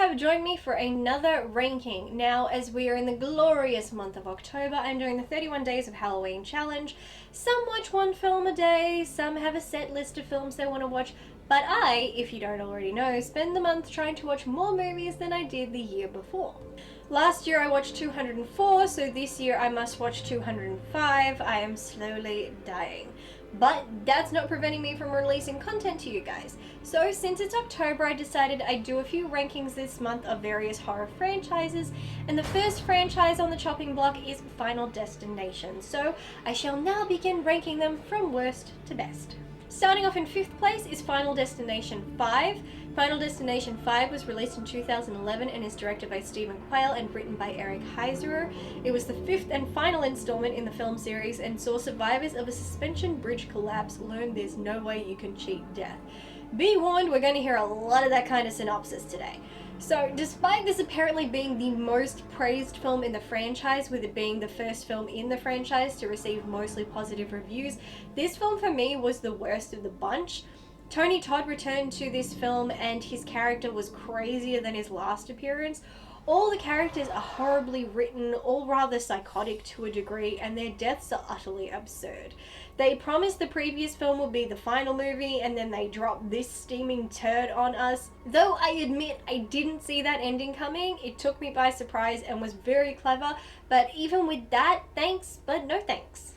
have joined me for another ranking. Now, as we are in the glorious month of October, I'm doing the 31 Days of Halloween challenge. Some watch one film a day, some have a set list of films they want to watch, but I, if you don't already know, spend the month trying to watch more movies than I did the year before. Last year I watched 204, so this year I must watch 205. I am slowly dying. But that's not preventing me from releasing content to you guys. So since it's October, I decided I'd do a few rankings this month of various horror franchises, and the first franchise on the chopping block is Final Destination. So I shall now begin ranking them from worst to best. Starting off in 5th place is Final Destination 5. Final Destination 5 was released in 2011 and is directed by Stephen Quayle and written by Eric Heiserer. It was the 5th and final installment in the film series and saw survivors of a suspension bridge collapse learn there's no way you can cheat death. Be warned, we're going to hear a lot of that kind of synopsis today. So, despite this apparently being the most praised film in the franchise, with it being the first film in the franchise to receive mostly positive reviews, this film for me was the worst of the bunch. Tony Todd returned to this film and his character was crazier than his last appearance. All the characters are horribly written, all rather psychotic to a degree, and their deaths are utterly absurd. They promised the previous film would be the final movie, and then they dropped this steaming turd on us. Though I admit I didn't see that ending coming, it took me by surprise and was very clever, but even with that, thanks, but no thanks.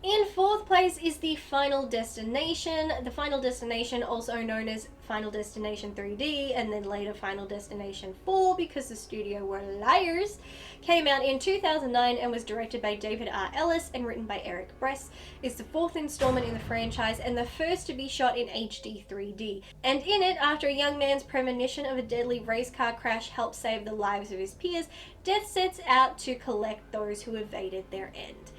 In 4th place is the Final Destination. The Final Destination, also known as Final Destination 3D and then later Final Destination 4 because the studio were liars, came out in 2009 and was directed by David R. Ellis and written by Eric Bress. It's the 4th installment in the franchise and the first to be shot in HD 3D. And in it, after a young man's premonition of a deadly race car crash helps save the lives of his peers, Death sets out to collect those who evaded their end.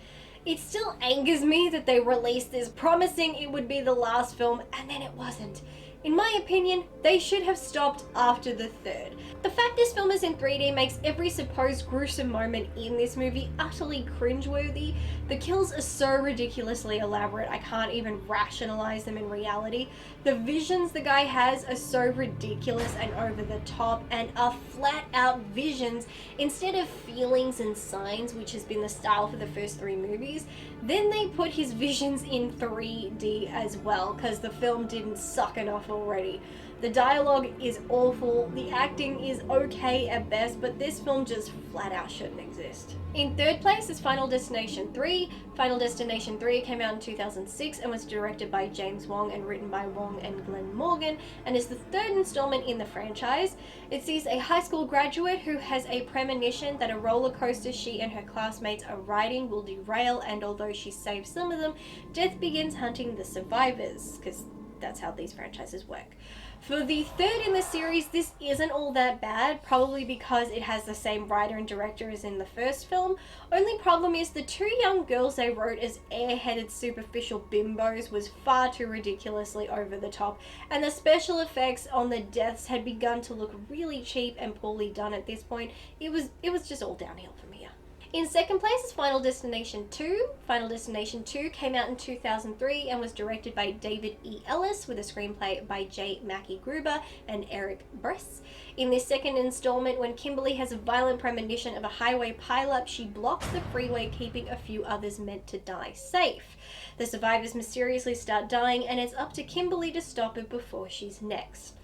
It still angers me that they released this promising it would be the last film and then it wasn't. In my opinion, they should have stopped after the 3rd. The fact this film is in 3D makes every supposed gruesome moment in this movie utterly cringeworthy. The kills are so ridiculously elaborate I can't even rationalize them in reality. The visions the guy has are so ridiculous and over the top and are flat out visions instead of feelings and signs, which has been the style for the first 3 movies. Then they put his visions in 3D as well because the film didn't suck enough already. The dialogue is awful, the acting is okay at best, but this film just flat out shouldn't exist. In 3rd place is Final Destination 3. Final Destination 3 came out in 2006 and was directed by James Wong and written by Wong and Glenn Morgan, and is the 3rd installment in the franchise. It sees a high school graduate who has a premonition that a roller coaster she and her classmates are riding will derail, and although she saves some of them, Death begins hunting the survivors, because that's how these franchises work. For the 3rd in the series, this isn't all that bad, probably because it has the same writer and director as in the first film. Only problem is the 2 young girls they wrote as airheaded superficial bimbos was far too ridiculously over the top, and the special effects on the deaths had begun to look really cheap and poorly done at this point. It was just all downhill from here. In 2nd place is Final Destination 2. Final Destination 2 came out in 2003 and was directed by David E. Ellis with a screenplay by J. Mackie Gruber and Eric Bress. In this 2nd installment, when Kimberly has a violent premonition of a highway pileup, she blocks the freeway, keeping a few others meant to die safe. The survivors mysteriously start dying, and it's up to Kimberly to stop it before she's next.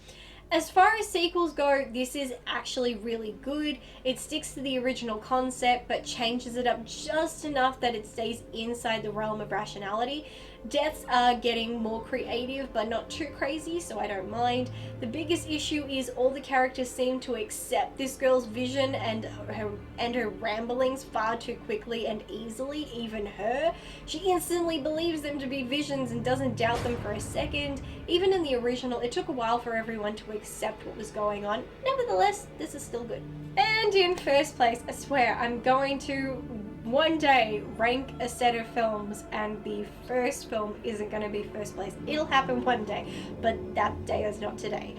As far as sequels go, this is actually really good. It sticks to the original concept but changes it up just enough that it stays inside the realm of rationality. Deaths are getting more creative but not too crazy, so I don't mind. The biggest issue is all the characters seem to accept this girl's vision and her ramblings far too quickly and easily, even her. She instantly believes them to be visions and doesn't doubt them for a second. Even in the original, it took a while for everyone to accept what was going on. Nevertheless, this is still good. And in 1st place, I swear, I'm going to one day rank a set of films and the first film isn't going to be 1st place. It'll happen one day, but that day is not today.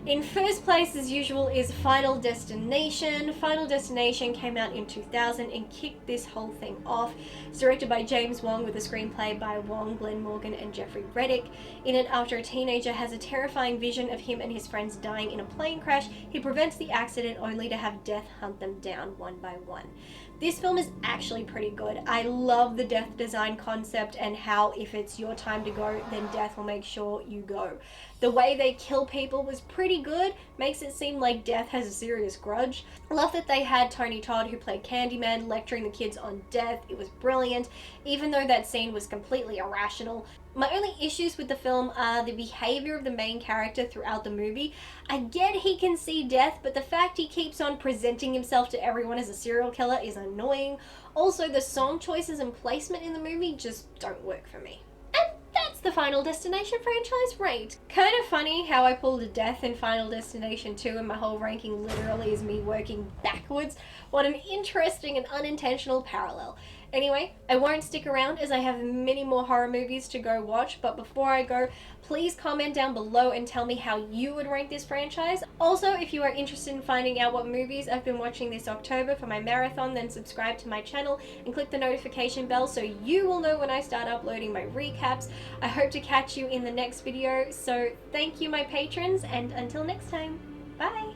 In first place, as usual, is Final Destination. Final Destination came out in 2000 and kicked this whole thing off. It's directed by James Wong with a screenplay by Wong, Glenn Morgan, and Jeffrey Reddick. In it, after a teenager has a terrifying vision of him and his friends dying in a plane crash, he prevents the accident only to have death hunt them down one by one. This film is actually pretty good. I love the death design concept and how if it's your time to go, then death will make sure you go. The way they kill people was pretty good, makes it seem like death has a serious grudge. I love that they had Tony Todd, who played Candyman, lecturing the kids on death. It was brilliant, even though that scene was completely irrational. My only issues with the film are the behavior of the main character throughout the movie. I get he can see death, but the fact he keeps on presenting himself to everyone as a serial killer is annoying. Also, the song choices and placement in the movie just don't work for me. And that's the Final Destination franchise rate. Kind of funny how I pulled a death in Final Destination 2 and my whole ranking literally is me working backwards. What an interesting and unintentional parallel. Anyway, I won't stick around as I have many more horror movies to go watch, but before I go, please comment down below and tell me how you would rank this franchise. Also, if you are interested in finding out what movies I've been watching this October for my marathon, then subscribe to my channel and click the notification bell so you will know when I start uploading my recaps. I hope to catch you in the next video, so thank you my patrons, and until next time, bye!